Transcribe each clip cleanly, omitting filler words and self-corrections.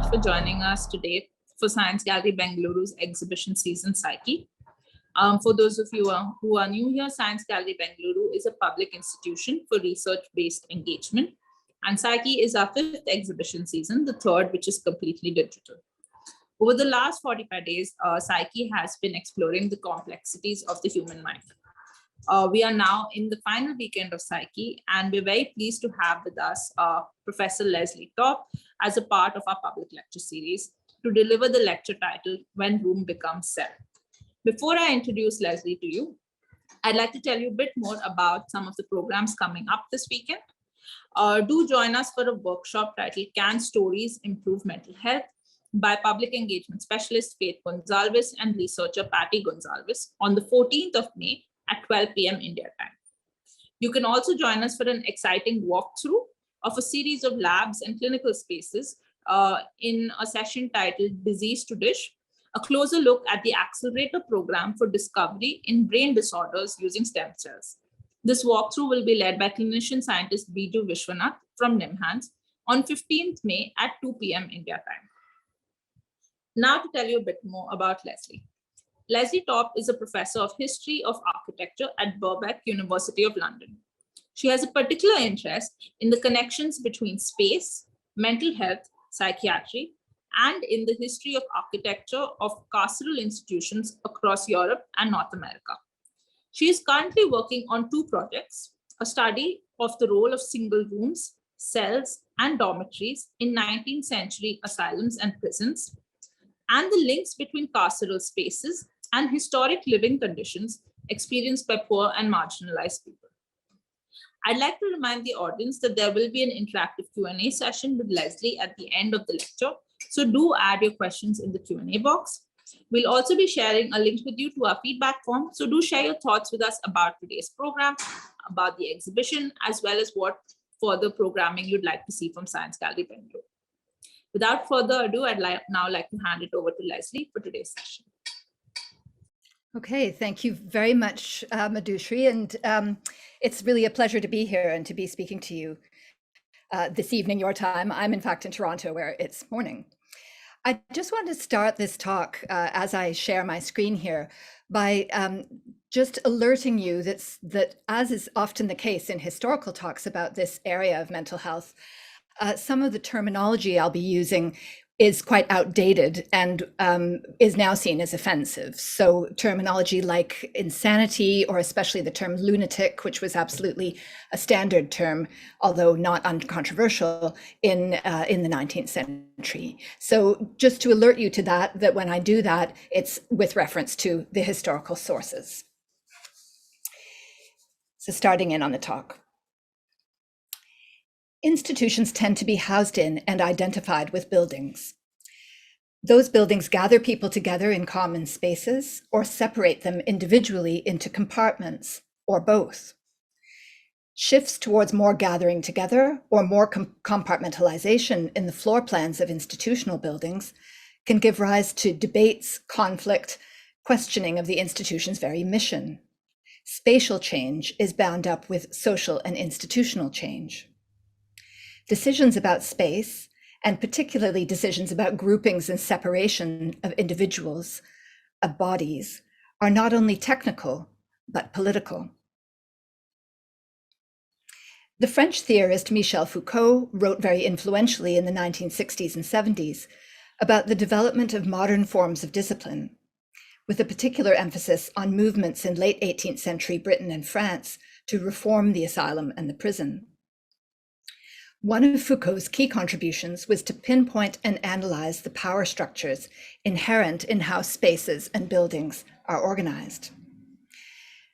much for joining us today for Science Gallery Bengaluru's exhibition season Psyche. For those of you who are new here, Science Gallery Bengaluru is a public institution for research-based engagement. And Psyche is our 5th exhibition season, the 3rd, which is completely digital. Over the last 45 days, Psyche has been exploring the complexities of the human mind. We are now in the final weekend of Psyche, and we're very pleased to have with us Professor Leslie Top as a part of our public lecture series to deliver the lecture titled When Room Becomes Cell. Before I introduce Leslie to you, I'd like to tell you a bit more about some of the programs coming up this weekend. Do join us for a workshop titled Can Stories Improve Mental Health by public engagement specialist Faith Gonzalez and researcher Patty Gonzalez on the 14th of May at 12 p.m. India time. You can also join us for an exciting walkthrough of a series of labs and clinical spaces in a session titled Disease to Dish, a closer look at the accelerator program for discovery in brain disorders using stem cells. This walkthrough will be led by clinician scientist Biju Vishwanath from NIMHANS on 15th May at 2 p.m. India time. Now to tell you a bit more about Leslie. Leslie Top is a professor of history of architecture at Birkbeck, University of London. She has a particular interest in the connections between space, mental health, psychiatry, and in the history of architecture of carceral institutions across Europe and North America. She is currently working on 2 projects, a study of the role of single rooms, cells, and dormitories in 19th century asylums and prisons, and the links between carceral spaces and historic living conditions experienced by poor and marginalized people. I'd like to remind the audience that there will be an interactive Q&A session with Leslie at the end of the lecture, so do add your questions in the Q&A box. We'll also be sharing a link with you to our feedback form, so do share your thoughts with us about today's program, about the exhibition, as well as what further programming you'd like to see from Science Gallery Bengaluru. Without further ado, I'd now like to hand it over to Leslie for today's session. Okay, thank you very much, Madhushri, and it's really a pleasure to be here and to be speaking to you this evening, your time. I'm in fact in Toronto, where it's morning. I just wanted to start this talk as I share my screen here by just alerting you that as is often the case in historical talks about this area of mental health, some of the terminology I'll be using is quite outdated and is now seen as offensive. So terminology like insanity, or especially the term lunatic, which was absolutely a standard term, although not uncontroversial in the 19th century. So just to alert you to that when I do that, it's with reference to the historical sources. So starting in on the talk. Institutions tend to be housed in and identified with buildings. Those buildings gather people together in common spaces or separate them individually into compartments, or both. Shifts towards more gathering together or more compartmentalization in the floor plans of institutional buildings can give rise to debates, conflict, questioning of the institution's very mission. Spatial change is bound up with social and institutional change. Decisions about space, and particularly decisions about groupings and separation of individuals, of bodies, are not only technical, but political. The French theorist Michel Foucault wrote very influentially in the 1960s and 70s about the development of modern forms of discipline, with a particular emphasis on movements in late 18th century Britain and France to reform the asylum and the prison. One of Foucault's key contributions was to pinpoint and analyze the power structures inherent in how spaces and buildings are organized.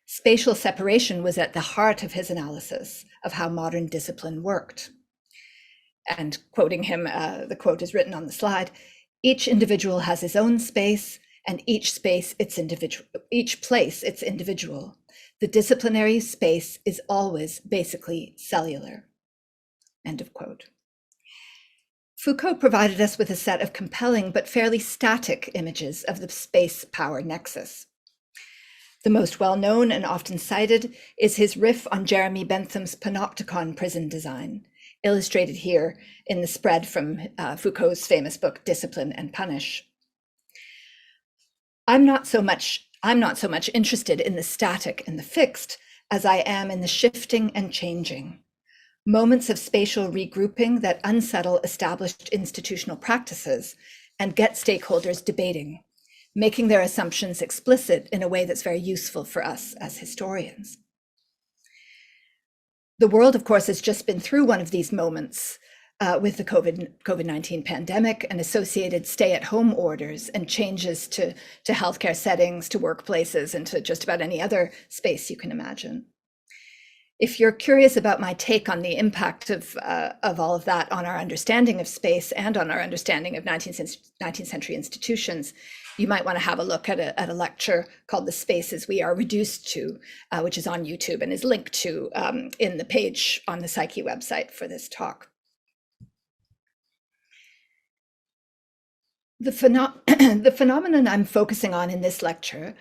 Spatial separation was at the heart of his analysis of how modern discipline worked. And quoting him, the quote is written on the slide, "Each individual has his own space, and each place its individual. The disciplinary space is always basically cellular." End of quote. Foucault provided us with a set of compelling but fairly static images of the space-power nexus. The most well-known and often cited is his riff on Jeremy Bentham's panopticon prison design, illustrated here in the spread from Foucault's famous book, Discipline and Punish. I'm not so much interested in the static and the fixed as I am in the shifting and changing. Moments of spatial regrouping that unsettle established institutional practices and get stakeholders debating, making their assumptions explicit in a way that's very useful for us as historians. The world, of course, has just been through one of these moments with the COVID-19 pandemic and associated stay-at-home orders and changes to healthcare settings, to workplaces, and to just about any other space you can imagine. If you're curious about my take on the impact of all of that on our understanding of space and on our understanding of 19th century institutions, you might want to have a look at a lecture called The Spaces We Are Reduced To, which is on YouTube and is linked to in the page on the Psyche website for this talk. The phenomenon I'm focusing on in this lecture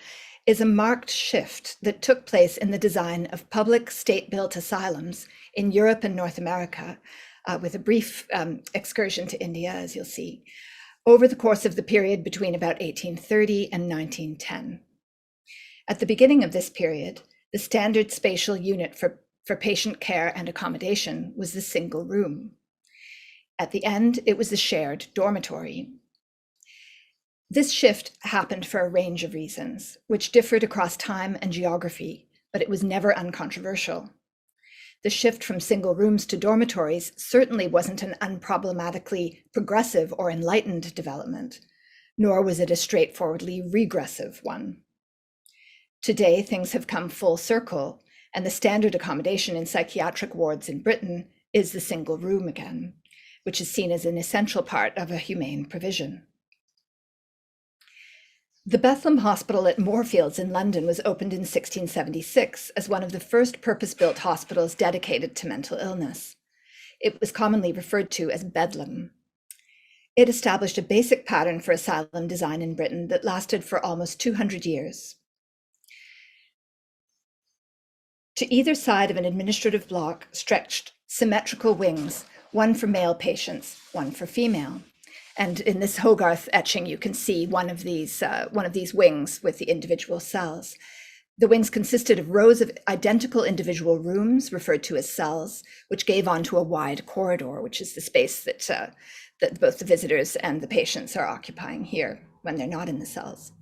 is a marked shift that took place in the design of public state-built asylums in Europe and North America, with a brief excursion to India, as you'll see, over the course of the period between about 1830 and 1910. At the beginning of this period, the standard spatial unit for patient care and accommodation was the single room. At the end, it was the shared dormitory. This shift happened for a range of reasons, which differed across time and geography, but it was never uncontroversial. The shift from single rooms to dormitories certainly wasn't an unproblematically progressive or enlightened development, nor was it a straightforwardly regressive one. Today, things have come full circle, and the standard accommodation in psychiatric wards in Britain is the single room again, which is seen as an essential part of a humane provision. The Bethlehem Hospital at Moorefields in London was opened in 1676 as one of the first purpose-built hospitals dedicated to mental illness. It was commonly referred to as Bedlam. It established a basic pattern for asylum design in Britain that lasted for almost 200 years. To either side of an administrative block stretched symmetrical wings, one for male patients, one for female. And in this Hogarth etching, you can see one of these wings with the individual cells. The wings consisted of rows of identical individual rooms, referred to as cells, which gave onto a wide corridor, which is the space that both the visitors and the patients are occupying here when they're not in the cells.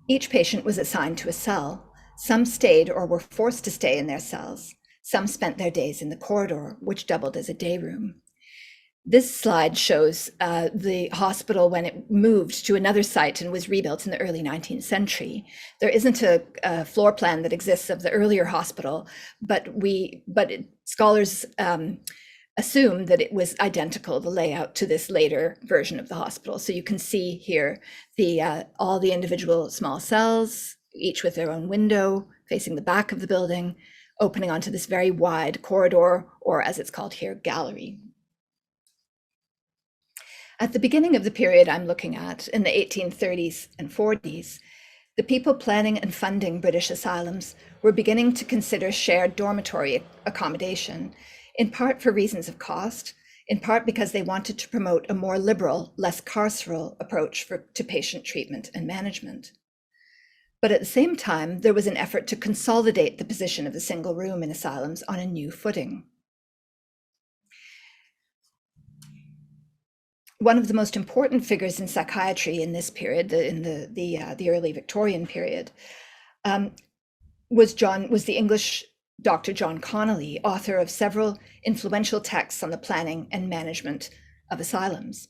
Each patient was assigned to a cell. Some stayed or were forced to stay in their cells. Some spent their days in the corridor, which doubled as a day room. This slide shows the hospital when it moved to another site and was rebuilt in the early 19th century. There isn't a floor plan that exists of the earlier hospital, but scholars assume that it was identical, the layout, to this later version of the hospital. So you can see here all the individual small cells, each with their own window facing the back of the building, opening onto this very wide corridor, or as it's called here, gallery. At the beginning of the period I'm looking at, in the 1830s and 40s, the people planning and funding British asylums were beginning to consider shared dormitory accommodation, in part for reasons of cost, in part because they wanted to promote a more liberal, less carceral approach to patient treatment and management. But at the same time, there was an effort to consolidate the position of the single room in asylums on a new footing. One of the most important figures in psychiatry in this period, in the early Victorian period, was the English Dr. John Connolly, author of several influential texts on the planning and management of asylums.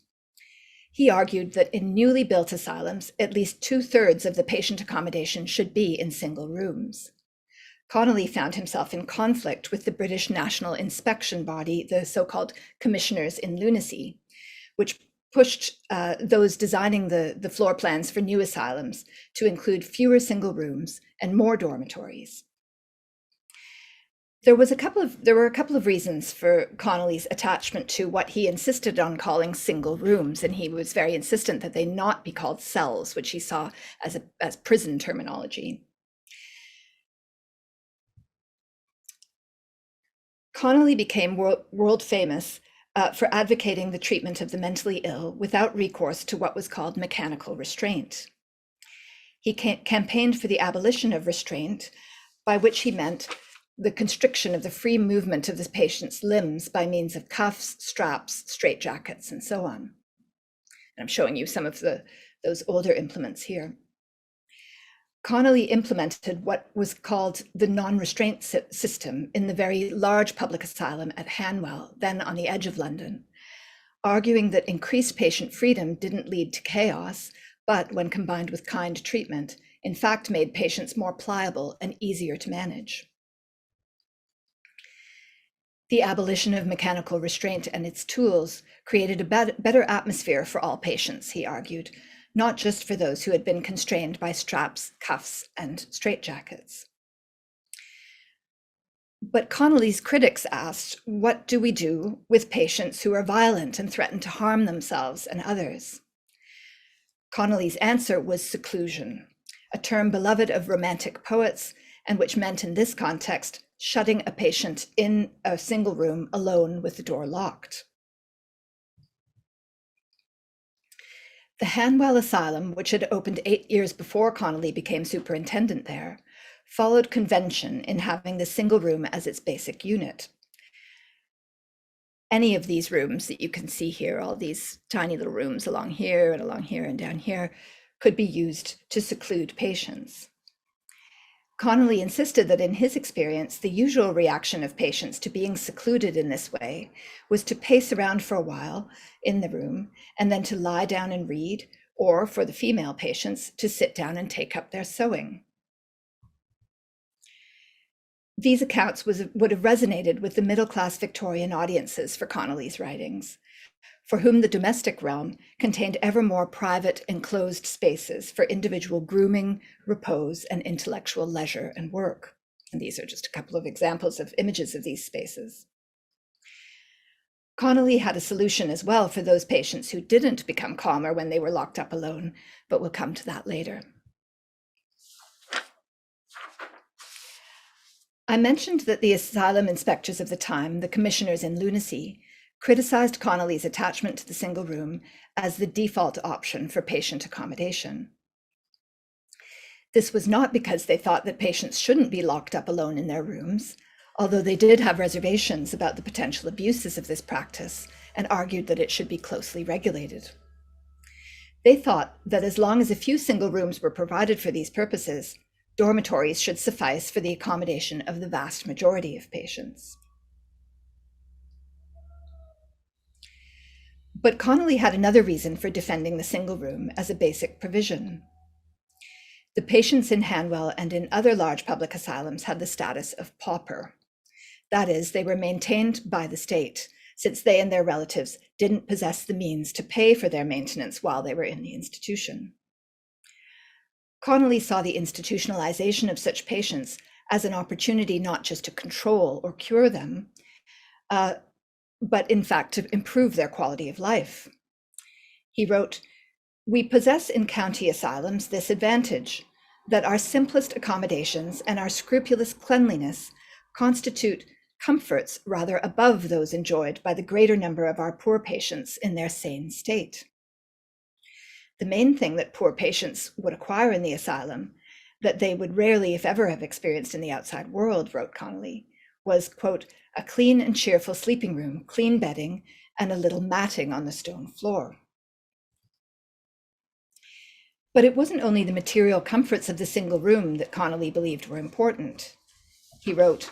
He argued that in newly built asylums, at least 2/3 of the patient accommodation should be in single rooms. Connolly found himself in conflict with the British National Inspection Body, the so-called Commissioners in Lunacy, which pushed those designing the floor plans for new asylums to include fewer single rooms and more dormitories. There were a couple of reasons for Connolly's attachment to what he insisted on calling single rooms, and he was very insistent that they not be called cells, which he saw as prison terminology. Connolly became world famous for advocating the treatment of the mentally ill without recourse to what was called mechanical restraint. He campaigned for the abolition of restraint, by which he meant the constriction of the free movement of the patient's limbs by means of cuffs, straps, straitjackets, and so on. And I'm showing you some of those older implements here. Connolly implemented what was called the non-restraint system in the very large public asylum at Hanwell, then on the edge of London, arguing that increased patient freedom didn't lead to chaos, but when combined with kind treatment, in fact made patients more pliable and easier to manage. The abolition of mechanical restraint and its tools created a better atmosphere for all patients, he argued, not just for those who had been constrained by straps, cuffs, and straitjackets. But Connolly's critics asked, what do we do with patients who are violent and threaten to harm themselves and others? Connolly's answer was seclusion, a term beloved of romantic poets, and which meant in this context, shutting a patient in a single room alone with the door locked. The Hanwell Asylum, which had opened 8 years before Connolly became superintendent there, followed convention in having the single room as its basic unit. Any of these rooms that you can see here, all these tiny little rooms along here and down here, could be used to seclude patients. Connolly insisted that in his experience, the usual reaction of patients to being secluded in this way was to pace around for a while in the room and then to lie down and read, or for the female patients to sit down and take up their sewing. These accounts would have resonated with the middle-class Victorian audiences for Connolly's writings, for whom the domestic realm contained ever more private, enclosed spaces for individual grooming, repose, and intellectual leisure and work. And these are just a couple of examples of images of these spaces. Connolly had a solution as well for those patients who didn't become calmer when they were locked up alone, but we'll come to that later. I mentioned that the asylum inspectors of the time, the commissioners in lunacy, criticized Connolly's attachment to the single room as the default option for patient accommodation. This was not because they thought that patients shouldn't be locked up alone in their rooms, although they did have reservations about the potential abuses of this practice and argued that it should be closely regulated. They thought that as long as a few single rooms were provided for these purposes, dormitories should suffice for the accommodation of the vast majority of patients. But Connolly had another reason for defending the single room as a basic provision. The patients in Hanwell and in other large public asylums had the status of pauper. That is, they were maintained by the state, since they and their relatives didn't possess the means to pay for their maintenance while they were in the institution. Connolly saw the institutionalization of such patients as an opportunity not just to control or cure them, but in fact to improve their quality of life. He wrote, "We possess in county asylums this advantage, that our simplest accommodations and our scrupulous cleanliness constitute comforts rather above those enjoyed by the greater number of our poor patients in their sane state. The main thing that poor patients would acquire in the asylum, that they would rarely, if ever, have experienced in the outside world," wrote Connolly, was, quote, "a clean and cheerful sleeping room, clean bedding, and a little matting on the stone floor." But it wasn't only the material comforts of the single room that Connolly believed were important. He wrote,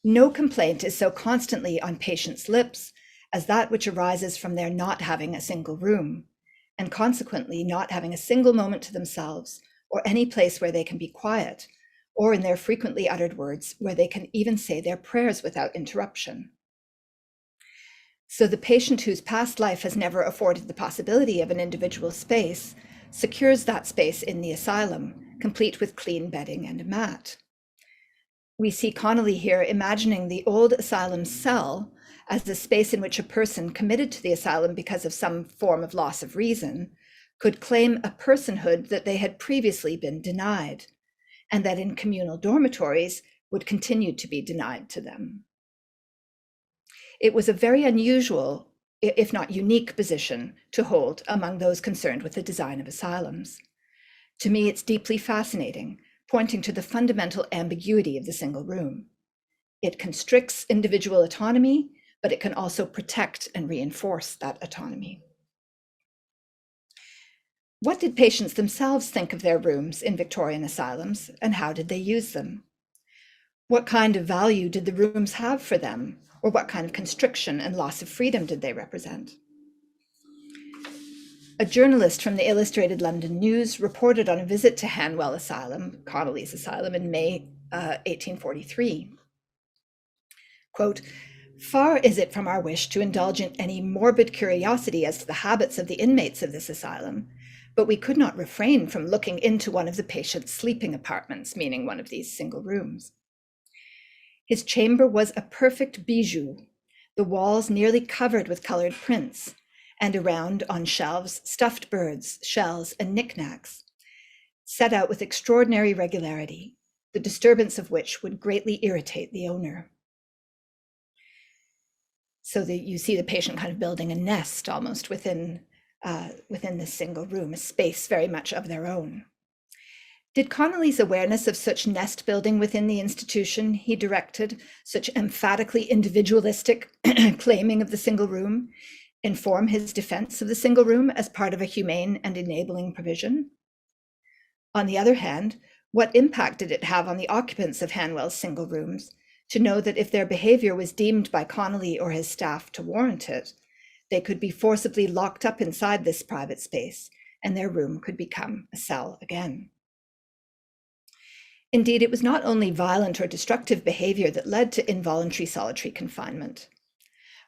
"No complaint is so constantly on patients' lips as that which arises from their not having a single room, and consequently not having a single moment to themselves, or any place where they can be quiet, or in their frequently uttered words, where they can even say their prayers without interruption." So the patient whose past life has never afforded the possibility of an individual space secures that space in the asylum, complete with clean bedding and a mat. We see Connolly here imagining the old asylum cell as the space in which a person committed to the asylum because of some form of loss of reason could claim a personhood that they had previously been denied, and that in communal dormitories, would continue to be denied to them. It was a very unusual, if not unique, position to hold among those concerned with the design of asylums. To me, it's deeply fascinating, pointing to the fundamental ambiguity of the single room. It constricts individual autonomy, but it can also protect and reinforce that autonomy. What did patients themselves think of their rooms in Victorian asylums, and how did they use them? What kind of value did the rooms have for them, or what kind of constriction and loss of freedom did they represent? A journalist from the Illustrated London News reported on a visit to Hanwell Asylum, Connolly's asylum, in May 1843. Quote, "Far is it from our wish to indulge in any morbid curiosity as to the habits of the inmates of this asylum, but we could not refrain from looking into one of the patient's sleeping apartments," meaning one of these single rooms. His chamber was a perfect bijou, the walls nearly covered with colored prints, and around on shelves stuffed birds, shells, and knickknacks, set out with extraordinary regularity, the disturbance of which would greatly irritate the owner. So that you see the patient kind of building a nest almost within this single room, a space very much of their own. Did Connolly's awareness of such nest building within the institution he directed, such emphatically individualistic claiming of the single room, inform his defense of the single room as part of a humane and enabling provision? On the other hand, what impact did it have on the occupants of Hanwell's single rooms to know that if their behavior was deemed by Connolly or his staff to warrant it, they could be forcibly locked up inside this private space and their room could become a cell again? Indeed, it was not only violent or destructive behavior that led to involuntary solitary confinement.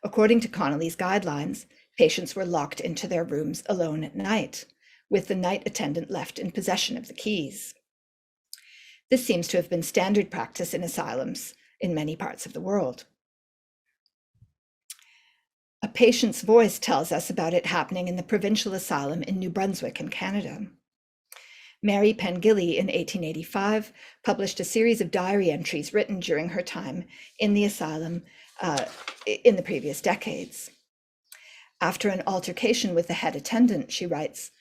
According to Connolly's guidelines, patients were locked into their rooms alone at night, with the night attendant left in possession of the keys. This seems to have been standard practice in asylums in many parts of the world. A patient's voice tells us about it happening in the provincial asylum in New Brunswick in Canada. Mary Pengilly in 1885 published a series of diary entries written during her time in the asylum in the previous decades. After an altercation with the head attendant, she writes,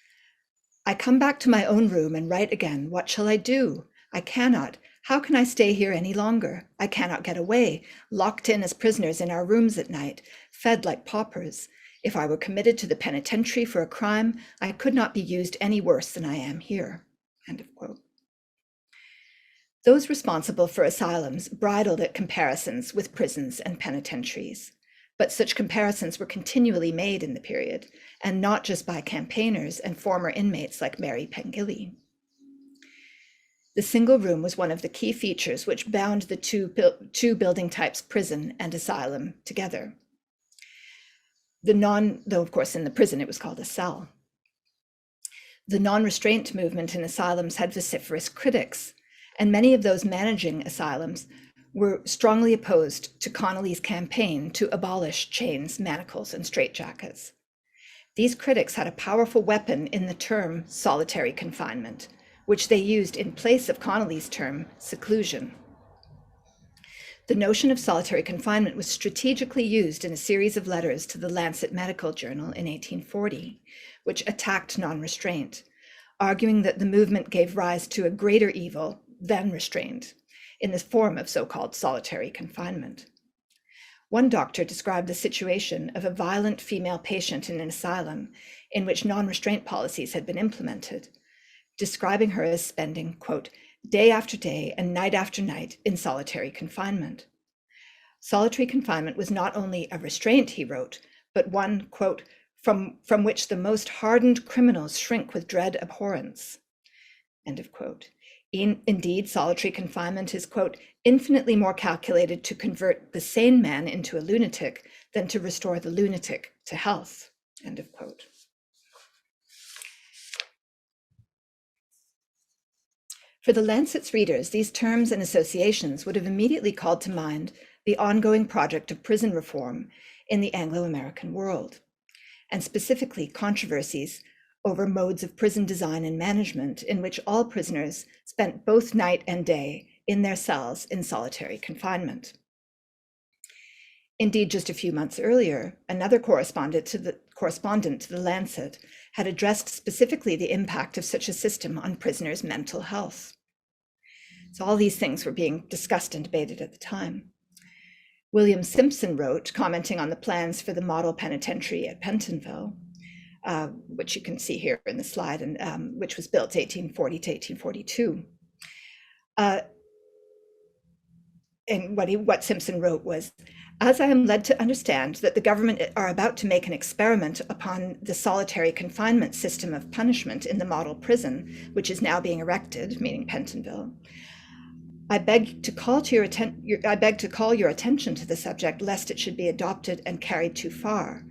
"I come back to my own room and write again. What shall I do? I cannot. How can I stay here any longer? I cannot get away, locked in as prisoners in our rooms at night, fed like paupers. If I were committed to the penitentiary for a crime, I could not be used any worse than I am here." End of quote. Those responsible for asylums bridled at comparisons with prisons and penitentiaries, but such comparisons were continually made in the period, and not just by campaigners and former inmates like Mary Pengilly. The single room was one of the key features which bound the two building types, prison and asylum, together. Though of course in the prison it was called a cell. The non-restraint movement in asylums had vociferous critics, and many of those managing asylums were strongly opposed to Connolly's campaign to abolish chains, manacles, and straitjackets. These critics had a powerful weapon in the term solitary confinement, which they used in place of Connolly's term seclusion. The notion of solitary confinement was strategically used in a series of letters to the Lancet Medical Journal in 1840, which attacked non-restraint, arguing that the movement gave rise to a greater evil than restraint in the form of so-called solitary confinement. One doctor described the situation of a violent female patient in an asylum in which non-restraint policies had been implemented, describing her as spending, quote, "day after day and night after night in solitary confinement." Solitary confinement was not only a restraint, he wrote, but one, quote, from which the most hardened criminals shrink with dread abhorrence, end of quote. Indeed, solitary confinement is, quote, "infinitely more calculated to convert the sane man into a lunatic than to restore the lunatic to health," end of quote. For the Lancet's readers, these terms and associations would have immediately called to mind the ongoing project of prison reform in the Anglo-American world, and specifically controversies over modes of prison design and management in which all prisoners spent both night and day in their cells in solitary confinement. Indeed, just a few months earlier, another correspondent to the Lancet had addressed specifically the impact of such a system on prisoners' mental health. So all these things were being discussed and debated at the time. William Simpson wrote, commenting on the plans for the Model Penitentiary at Pentonville, which you can see here in the slide, and which was built 1840 to 1842. And what Simpson wrote was, "As I am led to understand that the government are about to make an experiment upon the solitary confinement system of punishment in the model prison, which is now being erected," meaning Pentonville, I beg to call your attention to the subject, lest it should be adopted and carried too far,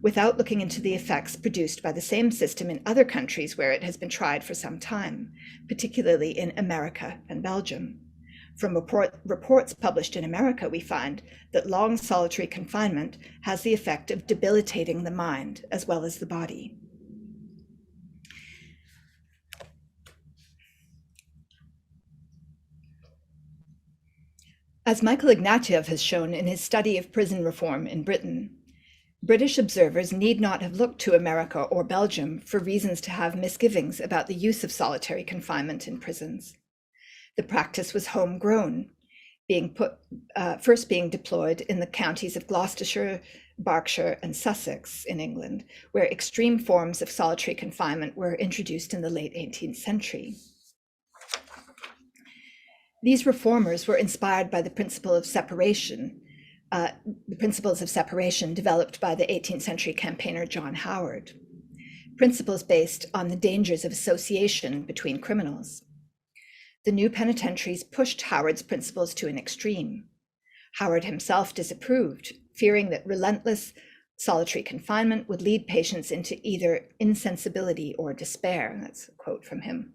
without looking into the effects produced by the same system in other countries where it has been tried for some time, particularly in America and Belgium. From reports published in America, we find that long solitary confinement has the effect of debilitating the mind as well as the body. As Michael Ignatieff has shown in his study of prison reform in Britain, British observers need not have looked to America or Belgium for reasons to have misgivings about the use of solitary confinement in prisons. The practice was homegrown, first being deployed in the counties of Gloucestershire, Berkshire, and Sussex in England, where extreme forms of solitary confinement were introduced in the late 18th century. These reformers were inspired by the principles of separation developed by the 18th century campaigner John Howard, principles based on the dangers of association between criminals. The new penitentiaries pushed Howard's principles to an extreme. Howard himself disapproved, fearing that relentless solitary confinement would lead patients into either insensibility or despair. That's a quote from him.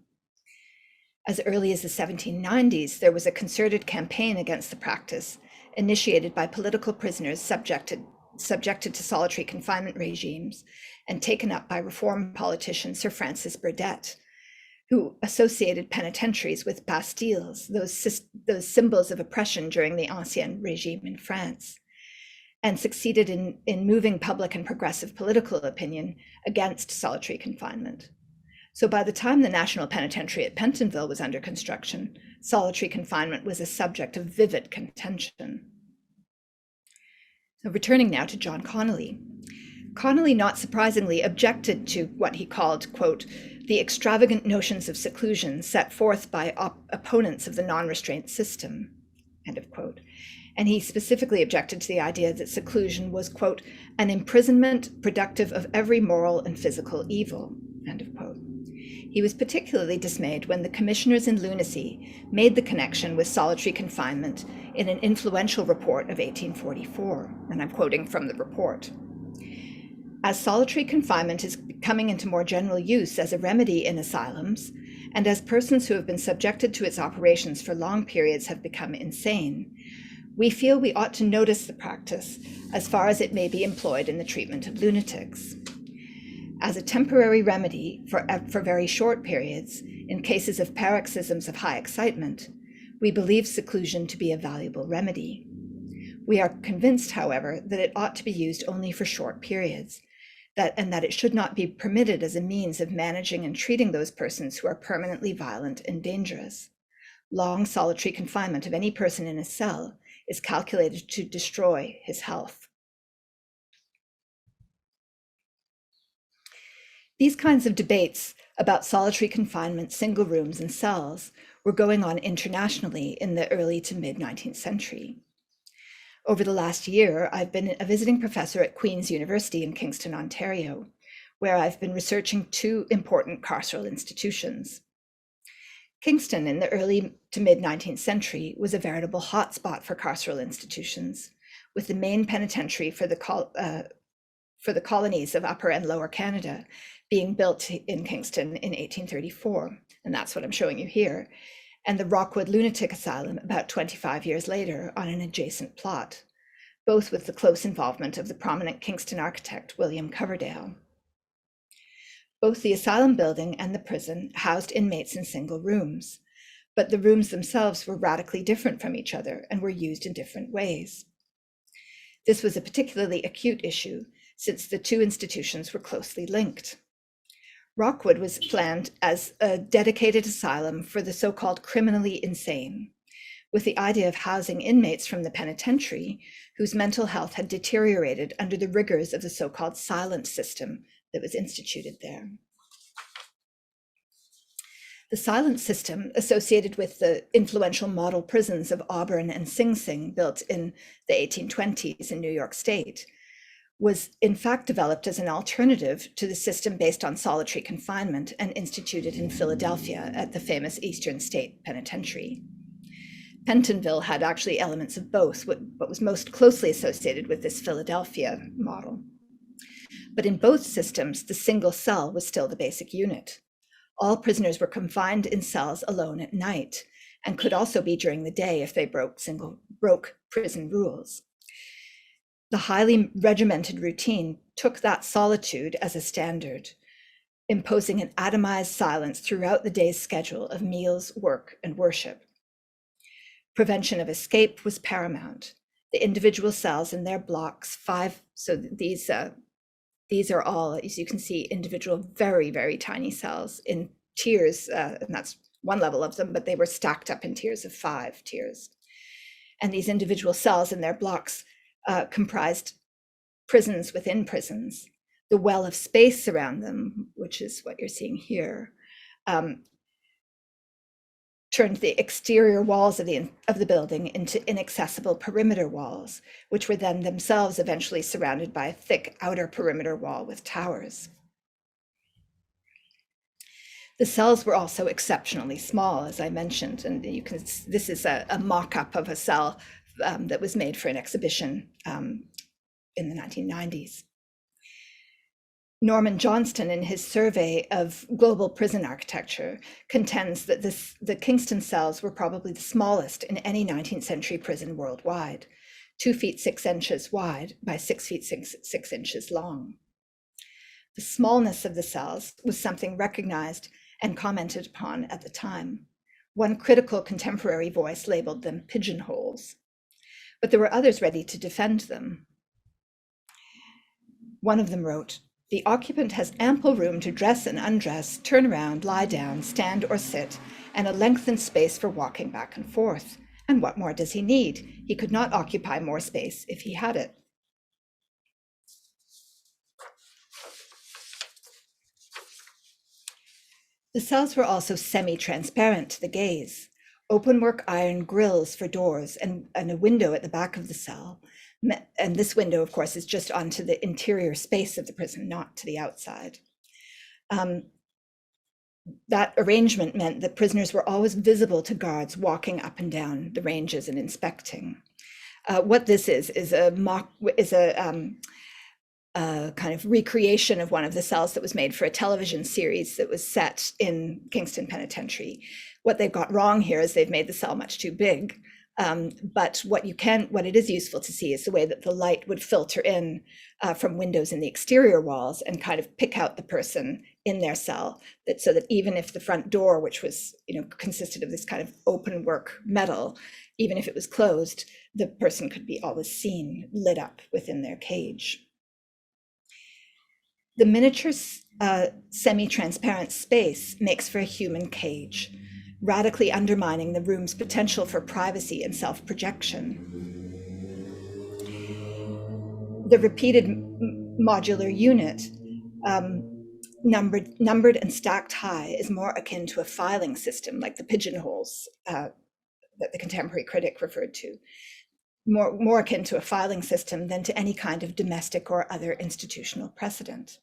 As early as the 1790s, there was a concerted campaign against the practice, initiated by political prisoners subjected to solitary confinement regimes and taken up by Reform politician Sir Francis Burdett, who associated penitentiaries with bastilles, those symbols of oppression during the Ancien regime in France, and succeeded in moving public and progressive political opinion against solitary confinement. So by the time the National Penitentiary at Pentonville was under construction, solitary confinement was a subject of vivid contention. So returning now to John Connolly. Connolly, not surprisingly, objected to what he called, quote, the extravagant notions of seclusion set forth by opponents of the non-restraint system, end of quote. And he specifically objected to the idea that seclusion was, quote, an imprisonment productive of every moral and physical evil, end of quote. He was particularly dismayed when the commissioners in lunacy made the connection with solitary confinement in an influential report of 1844, and I'm quoting from the report. As solitary confinement is coming into more general use as a remedy in asylums, and as persons who have been subjected to its operations for long periods have become insane, we feel we ought to notice the practice as far as it may be employed in the treatment of lunatics. As a temporary remedy for very short periods, in cases of paroxysms of high excitement, we believe seclusion to be a valuable remedy. We are convinced, however, that it ought to be used only for short periods, and that it should not be permitted as a means of managing and treating those persons who are permanently violent and dangerous. Long solitary confinement of any person in a cell is calculated to destroy his health. These kinds of debates about solitary confinement, single rooms, and cells were going on internationally in the early to mid-19th century. Over the last year, I've been a visiting professor at Queen's University in Kingston, Ontario, where I've been researching two important carceral institutions. Kingston in the early to mid-19th century was a veritable hotspot for carceral institutions, with the main penitentiary for the colonies of Upper and Lower Canada being built in Kingston in 1834, and that's what I'm showing you here, and the Rockwood Lunatic Asylum about 25 years later on an adjacent plot, both with the close involvement of the prominent Kingston architect William Coverdale. Both the asylum building and the prison housed inmates in single rooms, but the rooms themselves were radically different from each other and were used in different ways. This was a particularly acute issue since the two institutions were closely linked. Rockwood was planned as a dedicated asylum for the so-called criminally insane, with the idea of housing inmates from the penitentiary whose mental health had deteriorated under the rigors of the so-called silent system that was instituted there. The silent system, associated with the influential model prisons of Auburn and Sing Sing built in the 1820s in New York State, was in fact developed as an alternative to the system based on solitary confinement and instituted in Philadelphia at the famous Eastern State Penitentiary. Pentonville had actually elements of both, but was most closely associated with this Philadelphia model. But in both systems, the single cell was still the basic unit. All prisoners were confined in cells alone at night, and could also be during the day if they broke prison rules. The highly regimented routine took that solitude as a standard, imposing an atomized silence throughout the day's schedule of meals, work, and worship. Prevention of escape was paramount. The individual cells in their blocks, so these are all, as you can see, individual, very, very tiny cells in tiers, and that's one level of them, but they were stacked up in tiers of 5 tiers. And these individual cells in their blocks comprised prisons within prisons. The well of space around them, which is what you're seeing here, turned the exterior walls of the building into inaccessible perimeter walls, which were then themselves eventually surrounded by a thick outer perimeter wall with towers. The cells were also exceptionally small, as I mentioned, and this is a mock-up of a cell that was made for an exhibition in the 1990s. Norman Johnston, in his survey of global prison architecture, contends that the Kingston cells were probably the smallest in any 19th century prison worldwide, 2 feet 6 inches wide by 6 feet 6 inches long. The smallness of the cells was something recognized and commented upon at the time. One critical contemporary voice labeled them pigeonholes, but there were others ready to defend them. One of them wrote, "The occupant has ample room to dress and undress, turn around, lie down, stand or sit, and a lengthened space for walking back and forth. And what more does he need? He could not occupy more space if he had it." The cells were also semi-transparent to the gaze. Openwork iron grills for doors and a window at the back of the cell. And this window, of course, is just onto the interior space of the prison, not to the outside. That arrangement meant that prisoners were always visible to guards walking up and down the ranges and inspecting. What this is a kind of recreation of one of the cells that was made for a television series that was set in Kingston Penitentiary. What they've got wrong here is they've made the cell much too big. But what it is useful to see is the way that the light would filter in from windows in the exterior walls and kind of pick out the person in their cell, so that even if the front door, which was, consisted of this kind of open work metal, even if it was closed, the person could be always seen lit up within their cage. The miniature semi-transparent space makes for a human cage, radically undermining the room's potential for privacy and self-projection. The repeated modular unit, numbered and stacked high, is more akin to a filing system, like the pigeonholes that the contemporary critic referred to, more akin to a filing system than to any kind of domestic or other institutional precedent.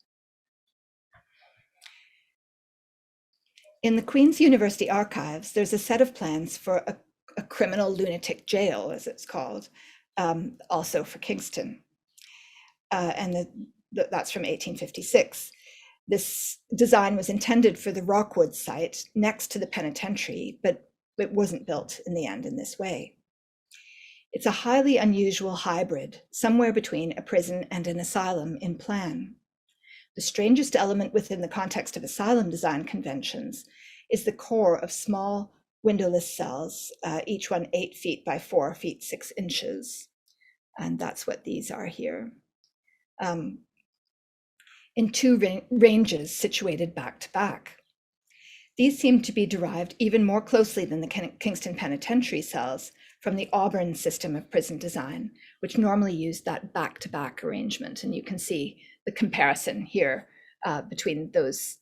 In the Queen's University archives, there's a set of plans for a criminal lunatic jail, as it's called, also for Kingston. And that's from 1856. This design was intended for the Rockwood site next to the penitentiary, but it wasn't built in the end in this way. It's a highly unusual hybrid, somewhere between a prison and an asylum in plan. The strangest element within the context of asylum design conventions is the core of small, windowless cells, each one 8 feet by 4 feet 6 inches. And that's what these are here. In two ranges situated back to back. These seem to be derived even more closely than the Kingston Penitentiary cells from the Auburn system of prison design, which normally used that back-to-back arrangement. And you can see the comparison here between those.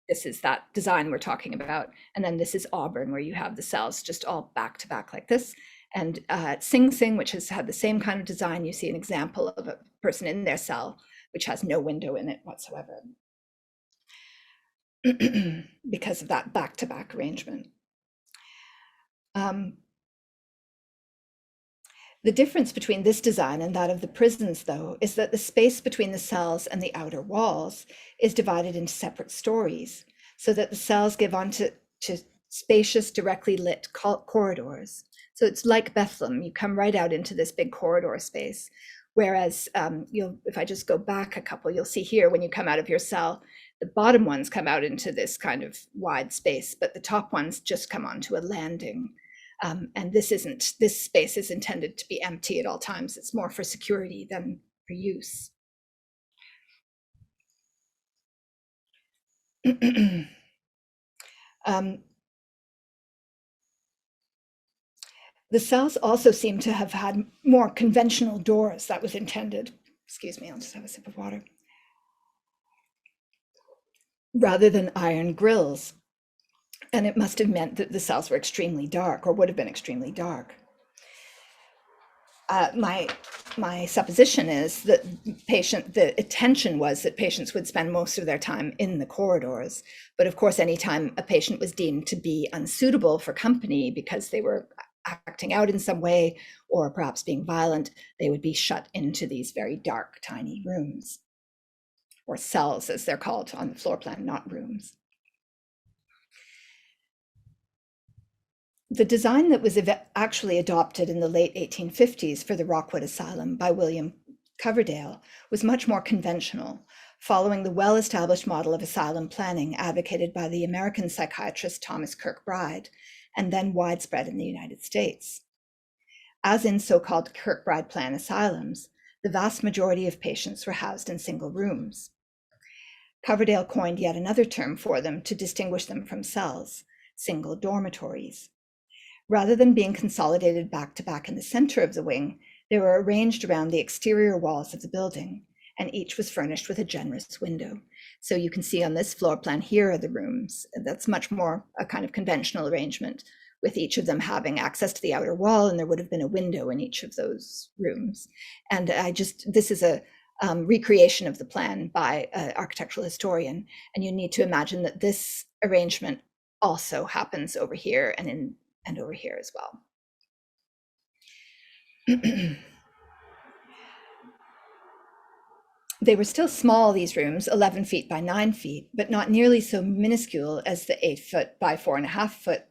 This is that design we're talking about. And then this is Auburn, where you have the cells just all back-to-back like this. And Sing Sing, which has had the same kind of design, you see an example of a person in their cell, which has no window in it whatsoever. Because of that back-to-back arrangement. The difference between this design and that of the prisons, though, is that the space between the cells and the outer walls is divided into separate stories, so that the cells give onto spacious, directly lit corridors. So it's like Bethlehem, you come right out into this big corridor space. Whereas if I just go back a couple, you'll see here when you come out of your cell, the bottom ones come out into this kind of wide space, but the top ones just come onto a landing. And this space is intended to be empty at all times. It's more for security than for use. The cells also seem to have had more conventional doors. That was intended. Excuse me, I'll just have a sip of water. Rather than iron grills. And it must have meant that the cells were extremely dark, or would have been extremely dark. My supposition is that the intention was that patients would spend most of their time in the corridors. But of course, anytime a patient was deemed to be unsuitable for company because they were acting out in some way, or perhaps being violent, they would be shut into these very dark, tiny rooms, or cells as they're called on the floor plan, not rooms. The design that was actually adopted in the late 1850s for the Rockwood Asylum by William Coverdale was much more conventional, following the well-established model of asylum planning advocated by the American psychiatrist Thomas Kirkbride, and then widespread in the United States. As in so-called Kirkbride plan asylums, the vast majority of patients were housed in single rooms. Coverdale coined yet another term for them to distinguish them from cells, single dormitories. Rather than being consolidated back to back in the center of the wing, they were arranged around the exterior walls of the building, and each was furnished with a generous window. So you can see on this floor plan, here are the rooms. That's much more a kind of conventional arrangement, with each of them having access to the outer wall, and there would have been a window in each of those rooms. And this is a recreation of the plan by an architectural historian, and you need to imagine that this arrangement also happens over here and over here as well. They were still small, these rooms, 11 feet by 9 feet, but not nearly so minuscule as the 8 foot by 4.5 foot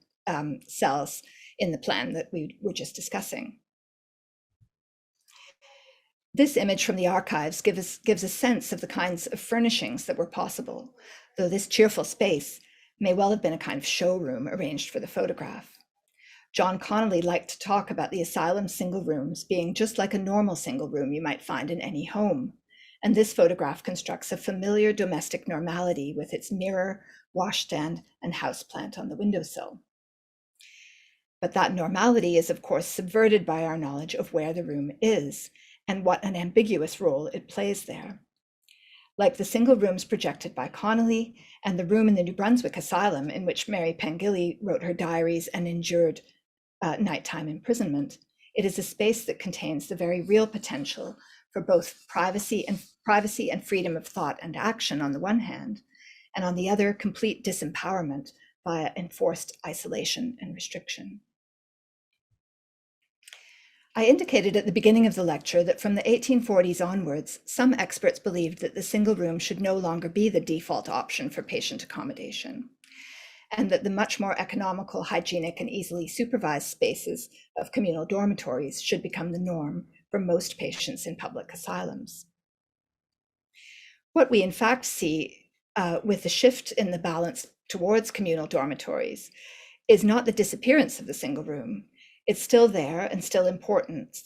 cells in the plan that we were just discussing. This image from the archives gives a sense of the kinds of furnishings that were possible, though this cheerful space may well have been a kind of showroom arranged for the photograph. John Connolly liked to talk about the asylum single rooms being just like a normal single room you might find in any home. And this photograph constructs a familiar domestic normality with its mirror, washstand, and houseplant on the windowsill. But that normality is, of course, subverted by our knowledge of where the room is and what an ambiguous role it plays there. Like the single rooms projected by Connolly and the room in the New Brunswick Asylum in which Mary Pengilly wrote her diaries and endured nighttime imprisonment, it is a space that contains the very real potential for both privacy and freedom of thought and action on the one hand, and on the other, complete disempowerment via enforced isolation and restriction. I indicated at the beginning of the lecture that from the 1840s onwards, some experts believed that the single room should no longer be the default option for patient accommodation, and that the much more economical, hygienic, and easily supervised spaces of communal dormitories should become the norm for most patients in public asylums. What we in fact see with the shift in the balance towards communal dormitories is not the disappearance of the single room. It's still there and still important.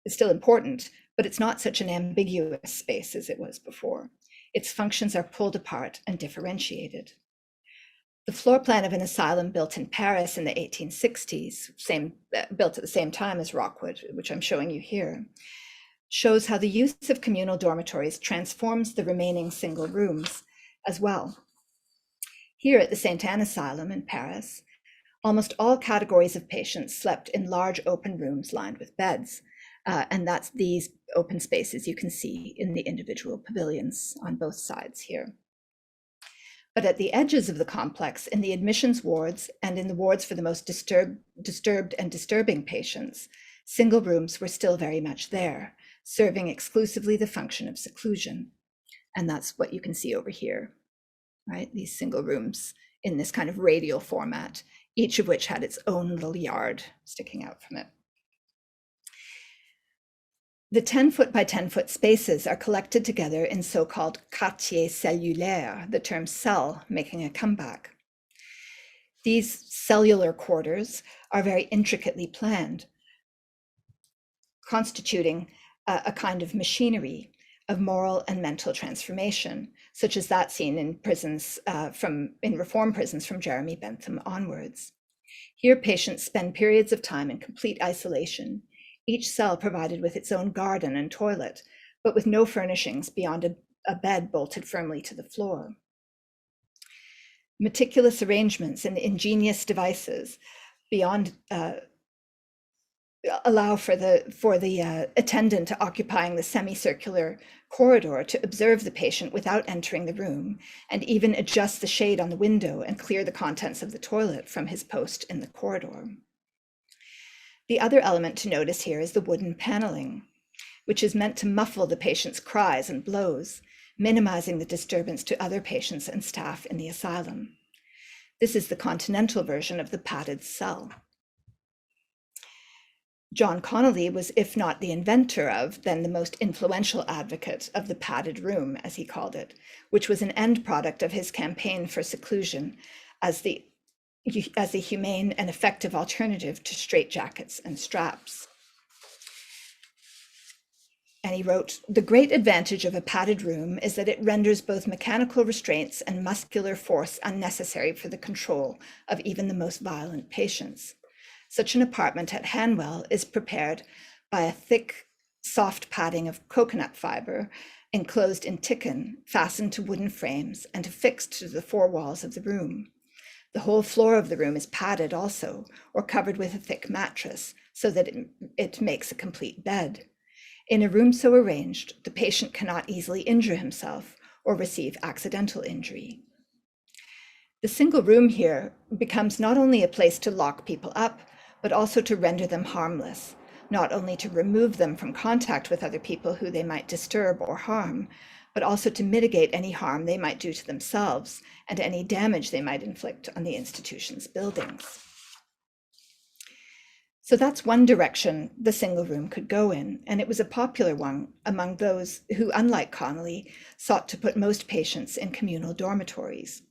It's still important, but it's not such an ambiguous space as it was before. Its functions are pulled apart and differentiated. The floor plan of an asylum built in Paris in the 1860s, built at the same time as Rockwood, which I'm showing you here, shows how the use of communal dormitories transforms the remaining single rooms as well. Here at the St. Anne Asylum in Paris, almost all categories of patients slept in large open rooms lined with beds. And that's these open spaces you can see in the individual pavilions on both sides here. But at the edges of the complex, in the admissions wards and in the wards for the most disturbed and disturbing patients, single rooms were still very much there, serving exclusively the function of seclusion. And that's what you can see over here, right? These single rooms in this kind of radial format, each of which had its own little yard sticking out from it. The 10-foot by 10-foot spaces are collected together in so-called quartiers cellulaires, the term cell making a comeback. These cellular quarters are very intricately planned, constituting a kind of machinery of moral and mental transformation, such as that seen in prisons in reform prisons from Jeremy Bentham onwards. Here, patients spend periods of time in complete isolation, each cell provided with its own garden and toilet, but with no furnishings beyond a bed bolted firmly to the floor. Meticulous arrangements and ingenious devices beyond allow for the attendant occupying the semicircular corridor to observe the patient without entering the room, and even adjust the shade on the window and clear the contents of the toilet from his post in the corridor. The other element to notice here is the wooden paneling, which is meant to muffle the patient's cries and blows, minimizing the disturbance to other patients and staff in the asylum. This is the continental version of the padded cell. John Connolly was, if not the inventor of, then the most influential advocate of the padded room, as he called it, which was an end product of his campaign for seclusion as the humane and effective alternative to straitjackets and straps. And he wrote, "The great advantage of a padded room is that it renders both mechanical restraints and muscular force unnecessary for the control of even the most violent patients. Such an apartment at Hanwell is prepared by a thick, soft padding of coconut fiber enclosed in ticcan, fastened to wooden frames and affixed to the four walls of the room. The whole floor of the room is padded also, or covered with a thick mattress, so that it makes a complete bed. In a room so arranged, the patient cannot easily injure himself or receive accidental injury." The single room here becomes not only a place to lock people up, but also to render them harmless, not only to remove them from contact with other people who they might disturb or harm, but also to mitigate any harm they might do to themselves and any damage they might inflict on the institution's buildings. So that's one direction the single room could go in, and it was a popular one among those who, unlike Connolly, sought to put most patients in communal dormitories.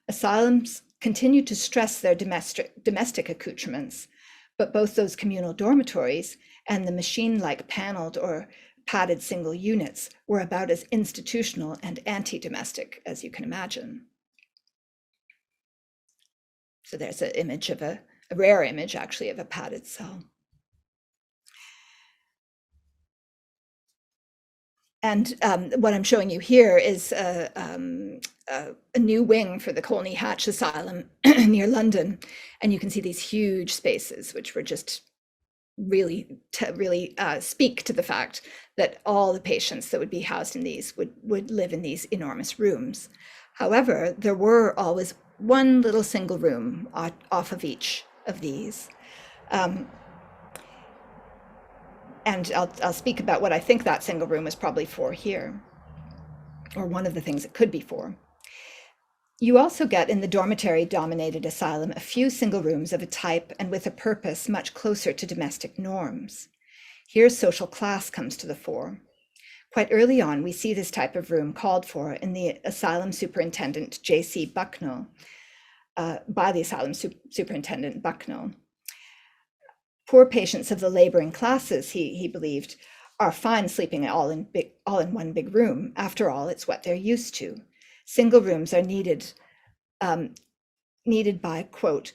Asylums continued to stress their domestic accoutrements, but both those communal dormitories and the machine-like paneled or padded single units were about as institutional and anti-domestic as you can imagine. So there's an image of a rare image, actually, of a padded cell. And what I'm showing you here is a new wing for the Colney Hatch Asylum near London. And you can see these huge spaces, which were just really speak to the fact that all the patients that would be housed in these would live in these enormous rooms. However, there were always one little single room off of each of these. And I'll speak about what I think that single room is probably for here, or one of the things it could be for. You also get in the dormitory-dominated asylum a few single rooms of a type and with a purpose much closer to domestic norms. Here, social class comes to the fore. Quite early on, we see this type of room called for in the asylum superintendent, J.C. Bucknell, by the asylum superintendent Bucknell. Poor patients of the laboring classes, he believed, are fine sleeping all in one big room. After all, it's what they're used to. Single rooms are needed by, quote,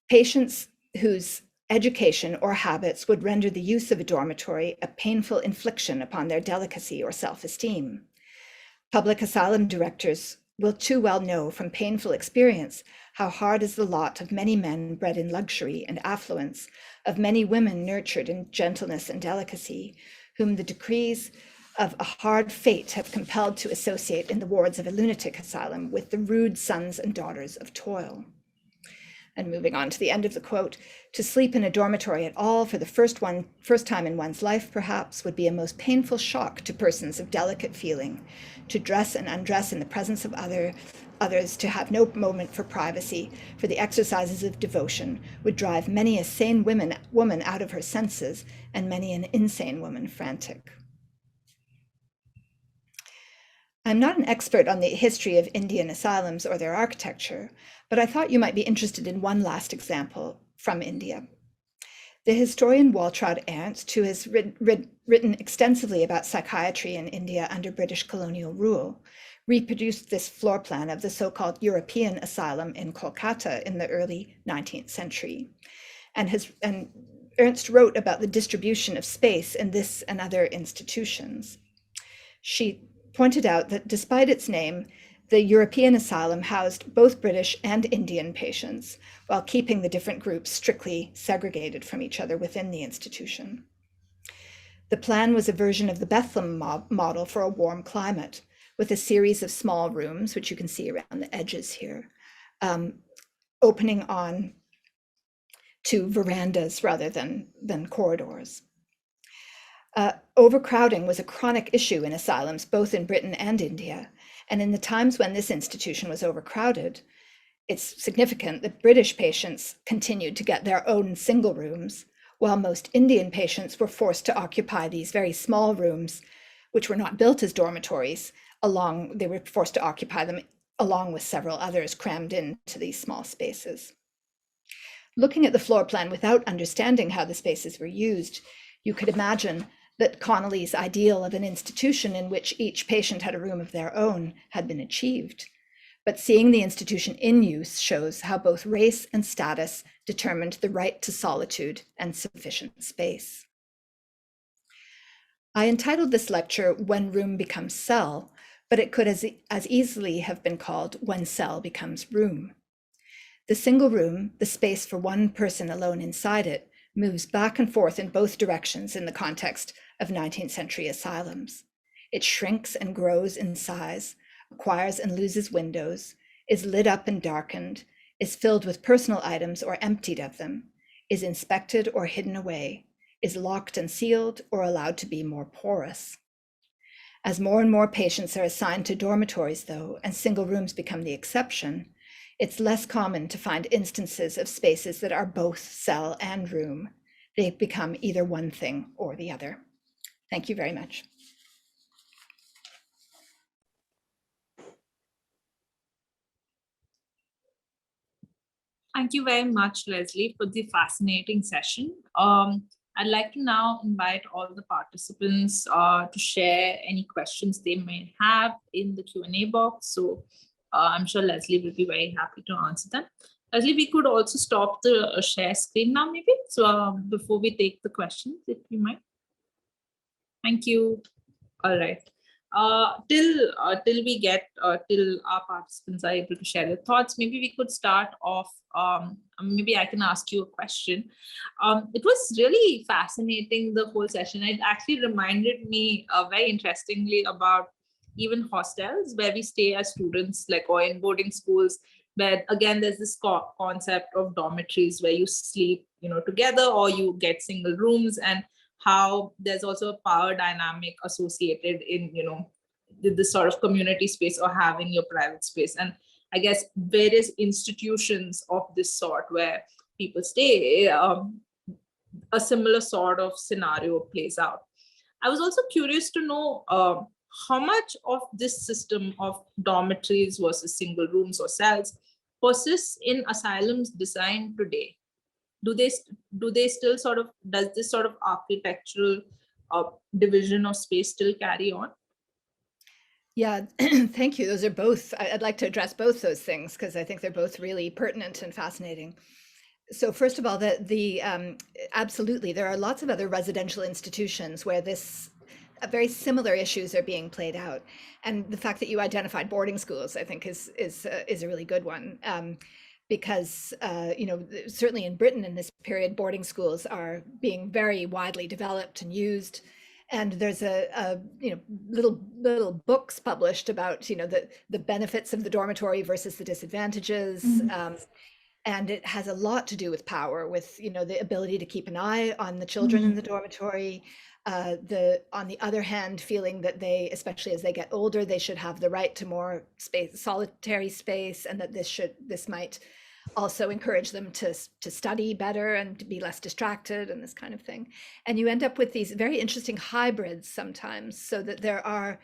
patients whose education or habits would render the use of a dormitory a painful infliction upon their delicacy or self-esteem. Public asylum directors will too well know from painful experience how hard is the lot of many men bred in luxury and affluence, of many women nurtured in gentleness and delicacy, whom the decrees of a hard fate have compelled to associate in the wards of a lunatic asylum with the rude sons and daughters of toil. And moving on to the end of the quote, to sleep in a dormitory at all for the first time in one's life, perhaps, would be a most painful shock to persons of delicate feeling. To dress and undress in the presence of others, to have no moment for privacy, for the exercises of devotion, would drive many a sane woman out of her senses, and many an insane woman frantic. I'm not an expert on the history of Indian asylums or their architecture, but I thought you might be interested in one last example from India. The historian Waltraud Ernst, who has written extensively about psychiatry in India under British colonial rule, reproduced this floor plan of the so-called European asylum in Kolkata in the early 19th century. And Ernst wrote about the distribution of space in this and other institutions. She pointed out that despite its name, the European asylum housed both British and Indian patients, while keeping the different groups strictly segregated from each other within the institution. The plan was a version of the Bethlehem model for a warm climate, with a series of small rooms, which you can see around the edges here, opening on to verandas rather than corridors. Overcrowding was a chronic issue in asylums, both in Britain and India. And in the times when this institution was overcrowded, it's significant that British patients continued to get their own single rooms, while most Indian patients were forced to occupy these very small rooms, which were not built as dormitories. They were forced to occupy them along with several others crammed into these small spaces. Looking at the floor plan without understanding how the spaces were used, you could imagine that Connolly's ideal of an institution in which each patient had a room of their own had been achieved. But seeing the institution in use shows how both race and status determined the right to solitude and sufficient space. I entitled this lecture, When Room Becomes Cell, but it could as easily have been called When Cell Becomes Room. The single room, the space for one person alone inside it, moves back and forth in both directions in the context of 19th century asylums. It shrinks and grows in size, acquires and loses windows, is lit up and darkened, is filled with personal items or emptied of them, is inspected or hidden away, is locked and sealed or allowed to be more porous. As more and more patients are assigned to dormitories, though, and single rooms become the exception, it's less common to find instances of spaces that are both cell and room. They become either one thing or the other. Thank you very much. Thank you very much, Leslie, for the fascinating session. I'd like to now invite all the participants to share any questions they may have in the Q&A box. So I'm sure Leslie will be very happy to answer them. Leslie, we could also stop the share screen now, maybe. So before we take the questions, if you might. Thank you. All right. Till our participants are able to share their thoughts, maybe we could start off. Maybe I can ask you a question. It was really fascinating, the whole session. It actually reminded me very interestingly about even hostels where we stay as students, like, or in boarding schools, where again there's this concept of dormitories where you sleep, together, or you get single rooms, and how there's also a power dynamic associated in, this sort of community space or having your private space. And I guess various institutions of this sort where people stay, a similar sort of scenario plays out. I was also curious to know how much of this system of dormitories versus single rooms or cells persists in asylums designed today? Do they still sort of, does this sort of architectural division of space still carry on? Yeah, thank you. Those are both, I'd like to address both those things because I think they're both really pertinent and fascinating. So first of all, absolutely, there are lots of other residential institutions where very similar issues are being played out. And the fact that you identified boarding schools, I think is a really good one. Because certainly in Britain in this period, boarding schools are being very widely developed and used. And there's a little books published about the benefits of the dormitory versus the disadvantages. And it has a lot to do with power, with the ability to keep an eye on the children in the dormitory. On the other hand, feeling that they, especially as they get older, they should have the right to more space, solitary space, and that this might also encourage them to study better and to be less distracted and this kind of thing. And you end up with these very interesting hybrids sometimes, so that there are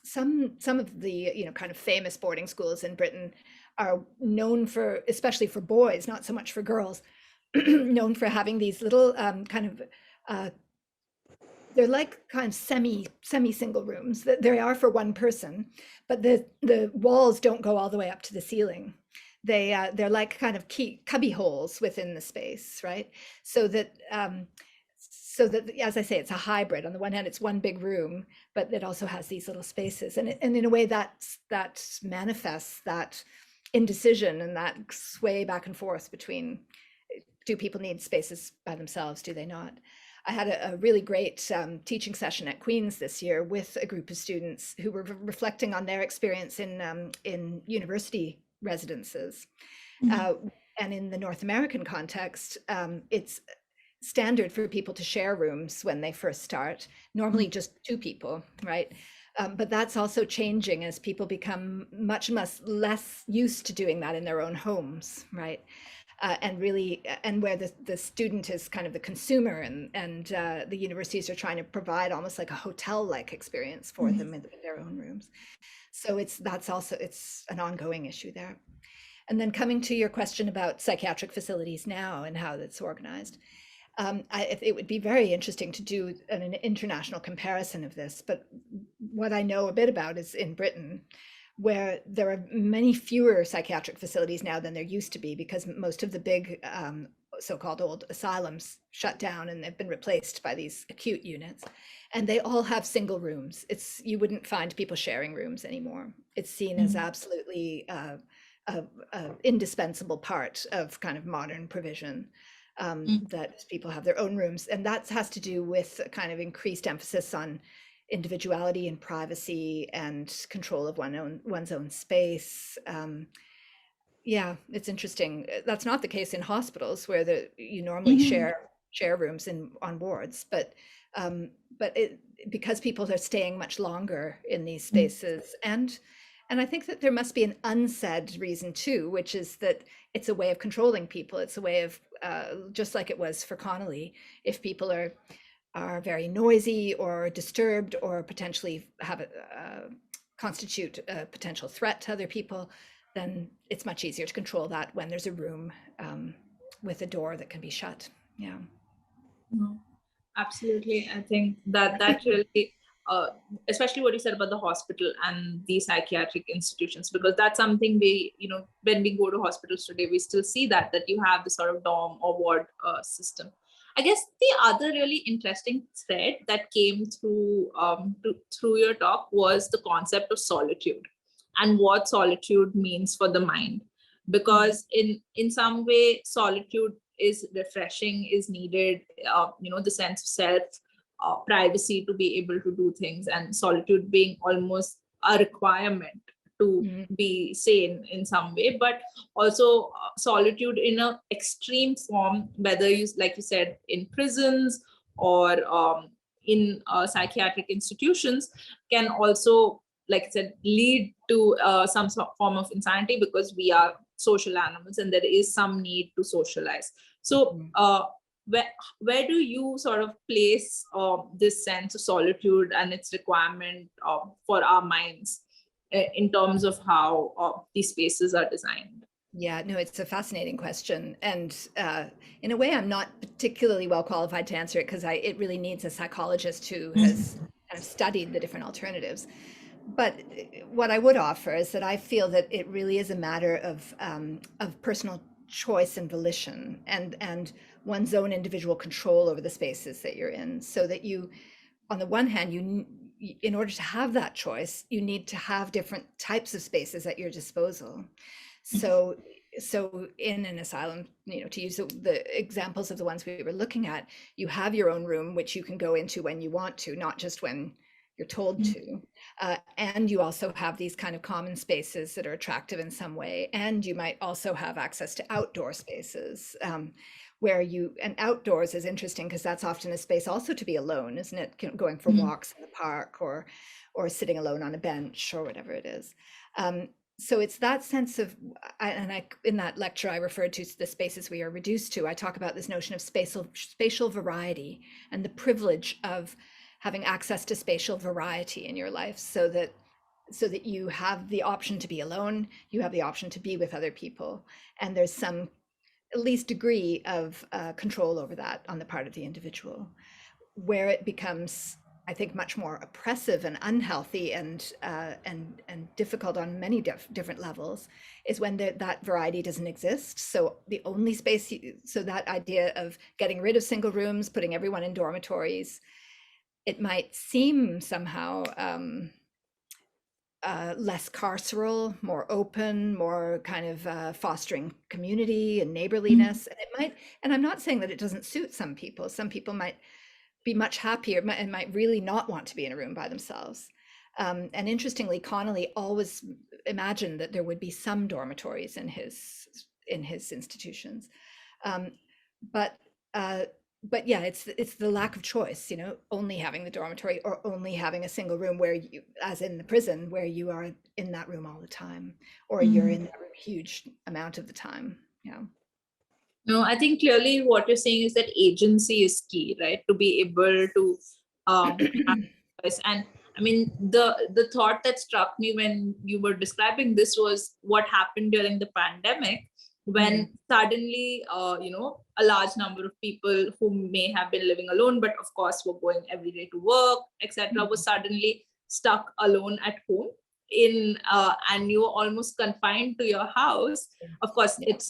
some of the kind of famous boarding schools in Britain are known for, especially for boys, not so much for girls, known for having these little they're like kind of semi-single rooms that they are for one person, but the walls don't go all the way up to the ceiling. They're like kind of cubby holes within the space, right? So that as I say, it's a hybrid. On the one hand, it's one big room, but it also has these little spaces, and in a way that manifests that indecision and that sway back and forth between, do people need spaces by themselves? Do they not? I had a really great teaching session at Queen's this year with a group of students who were reflecting on their experience in university residences. And in the North American context, it's standard for people to share rooms when they first start, normally just two people, right? But that's also changing as people become much less used to doing that in their own homes, right? And where the student is kind of the consumer, and the universities are trying to provide almost like a hotel-like experience for them in their own rooms. So it's an ongoing issue there. And then coming to your question about psychiatric facilities now and how that's organized, it would be very interesting to do an international comparison of this. But what I know a bit about is in Britain, where there are many fewer psychiatric facilities now than there used to be, because most of the big so-called old asylums shut down and they've been replaced by these acute units, and they all have single rooms. You wouldn't find people sharing rooms anymore. It's seen as absolutely a indispensable part of kind of modern provision, that people have their own rooms, and that has to do with a kind of increased emphasis on individuality and privacy and control of one's own space. Yeah, it's interesting. That's not the case in hospitals, where you normally share rooms on wards, but because people are staying much longer in these spaces, and I think that there must be an unsaid reason too, which is that it's a way of controlling people. It's a way of, just like it was for Connolly, if people are very noisy or disturbed or potentially constitute a potential threat to other people, then it's much easier to control that when there's a room with a door that can be shut. Yeah. No, absolutely. I think that really, especially what you said about the hospital and the psychiatric institutions, because that's something when we go to hospitals today, we still see that you have the sort of dorm or ward system. I guess the other really interesting thread that came through your talk was the concept of solitude and what solitude means for the mind. Because in some way, solitude is refreshing, is needed, the sense of self, privacy to be able to do things, and solitude being almost a requirement to be sane in some way, but also solitude in an extreme form, whether like you said, in prisons or in psychiatric institutions, can also, like I said, lead to some form of insanity, because we are social animals and there is some need to socialize. So where do you sort of place this sense of solitude and its requirement for our minds in terms of how these spaces are designed? Yeah, no, it's a fascinating question. And in a way, I'm not particularly well qualified to answer it because it really needs a psychologist who has kind of studied the different alternatives. But what I would offer is that I feel that it really is a matter of personal choice and volition, and one's own individual control over the spaces that you're in, so that you, on the one hand, in order to have that choice, you need to have different types of spaces at your disposal. So, so in an asylum, to use the examples of the ones we were looking at, you have your own room, which you can go into when you want to, not just when you're told to. And you also have these kind of common spaces that are attractive in some way. And you might also have access to outdoor spaces, and outdoors is interesting because that's often a space also to be alone, isn't it? Going for walks in the park, or sitting alone on a bench, or whatever it is. So it's that sense of, in that lecture I referred to the spaces we are reduced to, I talk about this notion of spatial variety and the privilege of having access to spatial variety in your life, so that you have the option to be alone, you have the option to be with other people, and there's some at least degree of control over that on the part of the individual. Where it becomes, I think, much more oppressive and unhealthy and difficult on many different levels is when that variety doesn't exist. So the only space, so that idea of getting rid of single rooms, putting everyone in dormitories, it might seem somehow less carceral, more open, more kind of fostering community and neighborliness. And it might, and I'm not saying that it doesn't suit some people. Some people might be much happier and might really not want to be in a room by themselves. And interestingly, Connolly always imagined that there would be some dormitories in his institutions. But yeah, it's the lack of choice, only having the dormitory or only having a single room where you, as in the prison, where you are in that room all the time, or you're in that room a huge amount of the time. Yeah. No, I think clearly what you're saying is that agency is key, right? To be able to have voice. And I mean, the thought that struck me when you were describing this was what happened during the pandemic, when suddenly, a large number of people who may have been living alone, but of course were going every day to work, etc., was suddenly stuck alone at home and you were almost confined to your house. Of course, it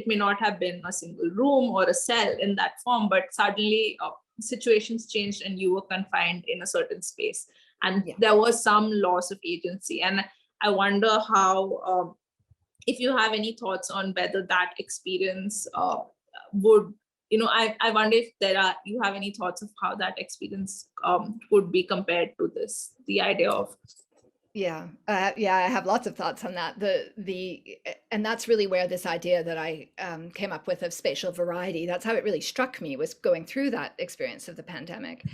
may not have been a single room or a cell in that form, but suddenly situations changed and you were confined in a certain space, and there was some loss of agency. And I wonder how, if you have any thoughts on whether that experience would, I wonder if you have any thoughts of how that experience would be compared to the idea of. Yeah, I have lots of thoughts on that. And that's really where this idea that I came up with of spatial variety, that's how it really struck me, was going through that experience of the pandemic.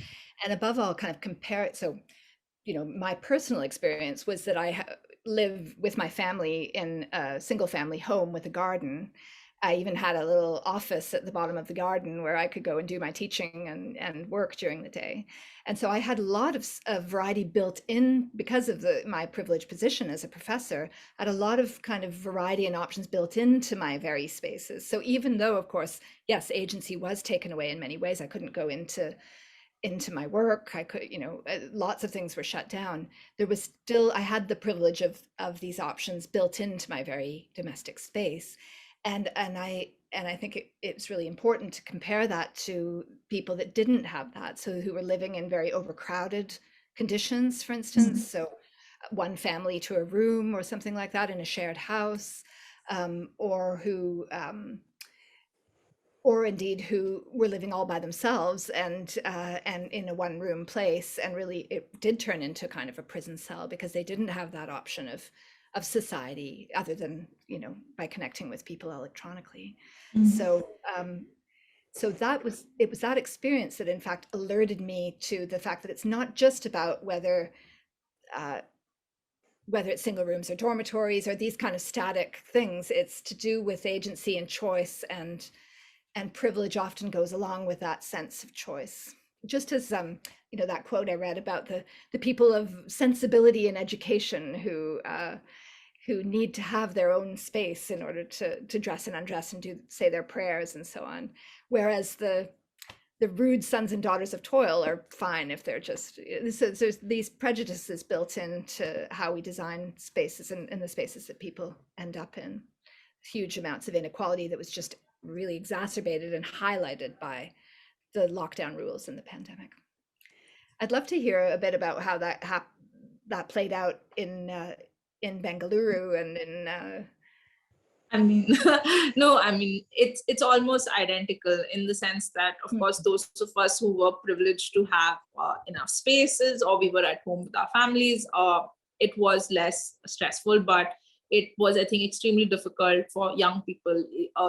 And above all, kind of compare it. So, my personal experience was that I live with my family in a single family home with a garden. I even had a little office at the bottom of the garden where I could go and do my teaching and work during the day. And so I had a lot of variety built in because of my privileged position as a professor. I had a lot of kind of variety and options built into my very spaces. So even though, of course, yes, agency was taken away in many ways, I couldn't go into my work, I could, lots of things were shut down. There was still, I had the privilege of these options built into my very domestic space. And I think it's really important to compare that to people that didn't have that, so who were living in very overcrowded conditions, for instance. So one family to a room or something like that in a shared house, or indeed who were living all by themselves and in a one-room place, and really it did turn into kind of a prison cell because they didn't have that option of society other than by connecting with people electronically. So it was that experience that in fact alerted me to the fact that it's not just about whether it's single rooms or dormitories or these kind of static things. It's to do with agency and choice, and privilege often goes along with that sense of choice. Just as that quote I read about the people of sensibility and education who who need to have their own space in order to dress and undress and say their prayers and so on. Whereas the rude sons and daughters of toil are fine if they're just, so there's these prejudices built into how we design spaces and the spaces that people end up in. Huge amounts of inequality that was just really exacerbated and highlighted by the lockdown rules in the pandemic. I'd love to hear a bit about how that played out in Bengaluru and in I mean, no, I mean, it's almost identical in the sense that, of course, those of us who were privileged to have enough spaces, or we were at home with our families, it was less stressful, but it was, I think, extremely difficult for young people,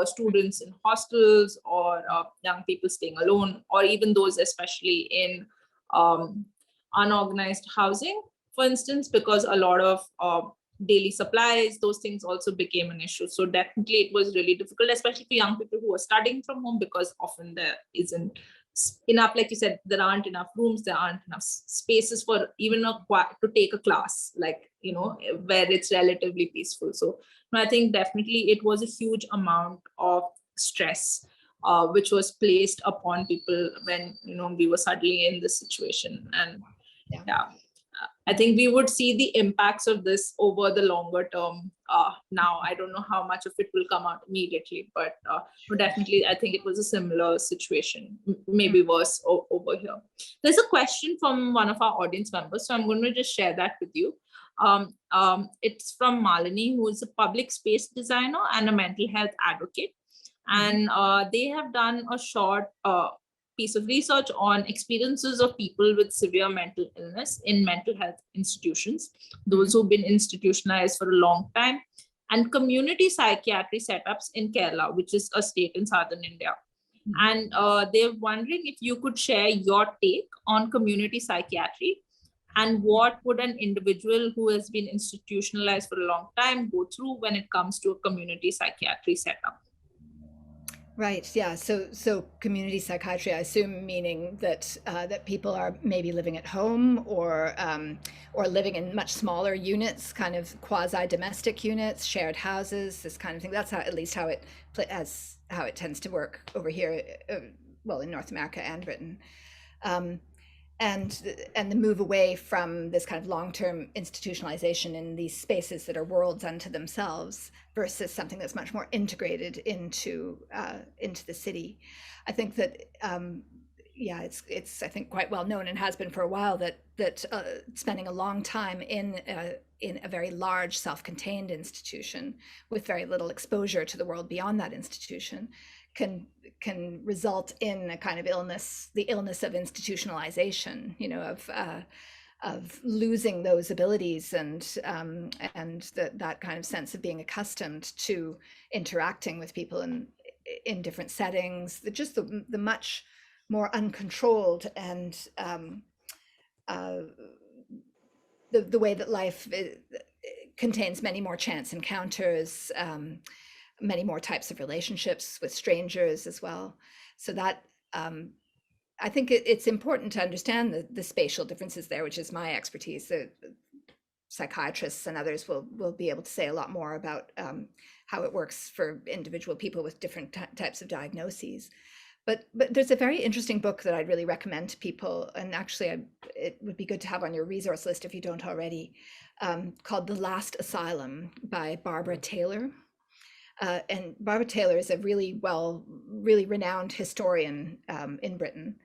students in hostels, or young people staying alone, or even those especially in unorganized housing, for instance, because a lot of daily supplies, those things also became an issue. So definitely it was really difficult, especially for young people who are studying from home, because often there isn't enough, like you said, there aren't enough rooms, there aren't enough spaces for even to take a class, like, where it's relatively peaceful. So I think definitely it was a huge amount of stress which was placed upon people when we were suddenly in this situation. And yeah, I think we would see the impacts of this over the longer term. Now, I don't know how much of it will come out immediately, but definitely, I think it was a similar situation, maybe worse over here. There's a question from one of our audience members, so I'm going to just share that with you. It's from Malini, who is a public space designer and a mental health advocate. And they have done a short piece of research on experiences of people with severe mental illness in mental health institutions, those who've been institutionalized for a long time, and community psychiatry setups in Kerala, which is a state in southern India. And they're wondering if you could share your take on community psychiatry, and what would an individual who has been institutionalized for a long time go through when it comes to a community psychiatry setup. Right. Yeah. So community psychiatry, I assume, meaning that that people are maybe living at home or living in much smaller units, kind of quasi-domestic units, shared houses, this kind of thing. That's at least how it tends to work over here, well, in North America and Britain. And the move away from this kind of long-term institutionalization in these spaces that are worlds unto themselves versus something that's much more integrated into the city. I think that it's I think quite well known, and has been for a while, that spending a long time in a very large self-contained institution with very little exposure to the world beyond that institution can result in a kind of illness, the illness of institutionalization, of losing those abilities and that kind of sense of being accustomed to interacting with people in different settings, just the much more uncontrolled and the way that life contains many more chance encounters, many more types of relationships with strangers as well. So that I think it's important to understand the spatial differences there, which is my expertise. Psychiatrists and others will be able to say a lot more about how it works for individual people with different types of diagnoses. But there's a very interesting book that I'd really recommend to people, and actually it would be good to have on your resource list if you don't already, called The Last Asylum by Barbara Taylor. And Barbara Taylor is a really renowned historian in Britain.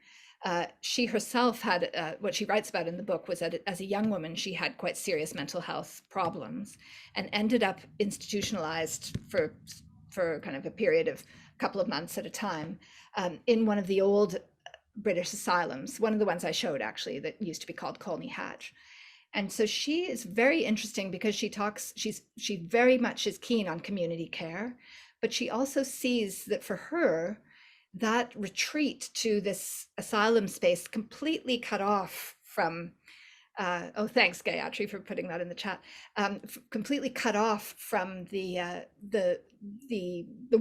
She herself had, what she writes about in the book was that as a young woman, she had quite serious mental health problems and ended up institutionalized for kind of a period of a couple of months at a time in one of the old British asylums, one of the ones I showed actually that used to be called Colney Hatch. And so she is very interesting because she very much is keen on community care, but she also sees that for her, that retreat to this asylum space completely cut off from, thanks Gayatri for putting that in the chat, completely cut off from the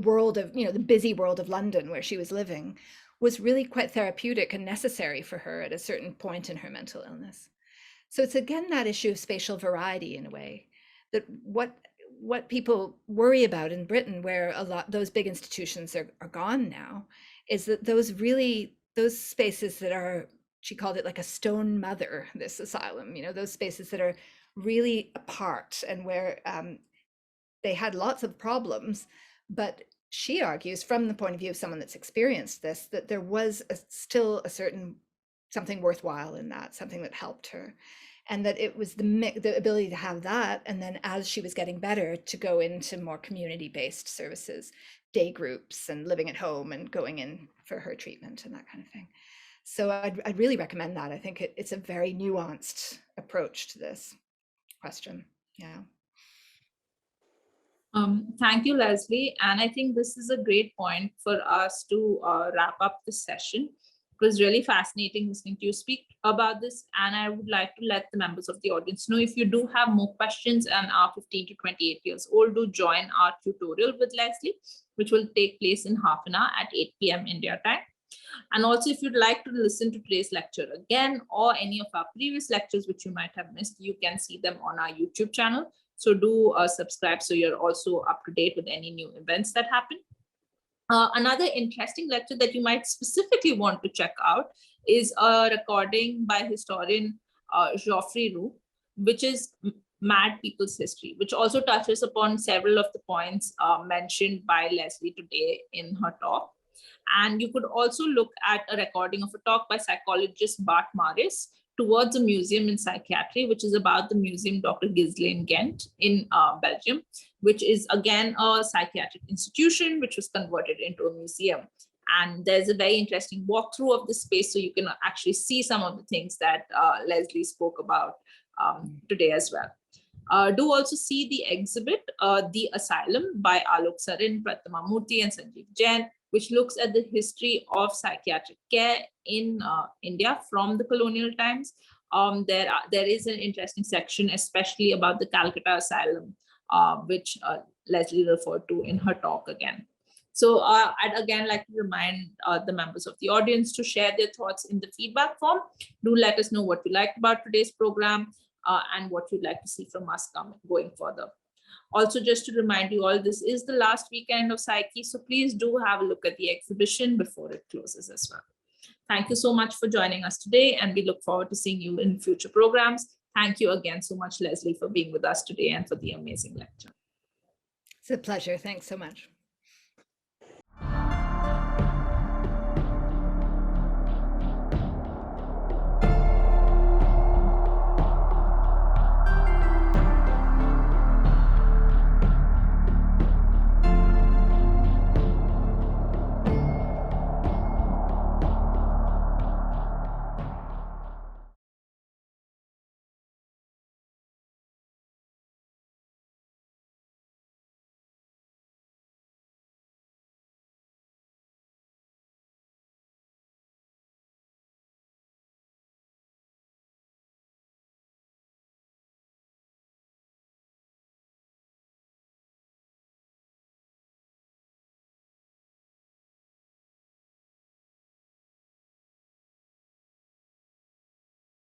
world of, the busy world of London where she was living, was really quite therapeutic and necessary for her at a certain point in her mental illness. So it's again that issue of spatial variety in a way, that what people worry about in Britain, where a lot those big institutions are gone now, is that those spaces that are, she called it like a stone mother, this asylum, those spaces that are really apart and where they had lots of problems, but she argues from the point of view of someone that's experienced this, that there was still a certain something worthwhile in that, something that helped her. And that it was the ability to have that, and then as she was getting better, to go into more community-based services, day groups and living at home and going in for her treatment and that kind of thing. So I'd really recommend that. I think it's a very nuanced approach to this question. Yeah. Thank you, Leslie. And I think this is a great point for us to wrap up this session. It was really fascinating listening to you speak about this. And I would like to let the members of the audience know, if you do have more questions and are 15 to 28 years old, do join our tutorial with Leslie, which will take place in half an hour at 8 p.m. India time. And also, if you'd like to listen to today's lecture again, or any of our previous lectures which you might have missed, you can see them on our YouTube channel. So do subscribe so you're also up to date with any new events that happen. Another interesting lecture that you might specifically want to check out is a recording by historian Geoffrey Roux, which is Mad People's History, which also touches upon several of the points mentioned by Leslie today in her talk. And you could also look at a recording of a talk by psychologist Bart Maris, Towards a Museum in Psychiatry, which is about the museum Dr. Gisley in Ghent in Belgium, which is again a psychiatric institution which was converted into a museum. And there's a very interesting walkthrough of the space, so you can actually see some of the things that Leslie spoke about today as well. Do also see the exhibit, The Asylum by Alok Sarin, Pratima Murthy, and Sanjeev Jain, which looks at the history of psychiatric care in India from the colonial times. There is an interesting section, especially about the Calcutta Asylum, which Leslie referred to in her talk again. So I'd again like to remind the members of the audience to share their thoughts in the feedback form. Do let us know what you liked about today's program and what you'd like to see from us going further. Also, just to remind you all, this is the last weekend of Psyche, so please do have a look at the exhibition before it closes as well. Thank you so much for joining us today, and we look forward to seeing you in future programs. Thank you again so much, Leslie, for being with us today and for the amazing lecture. It's a pleasure. Thanks so much.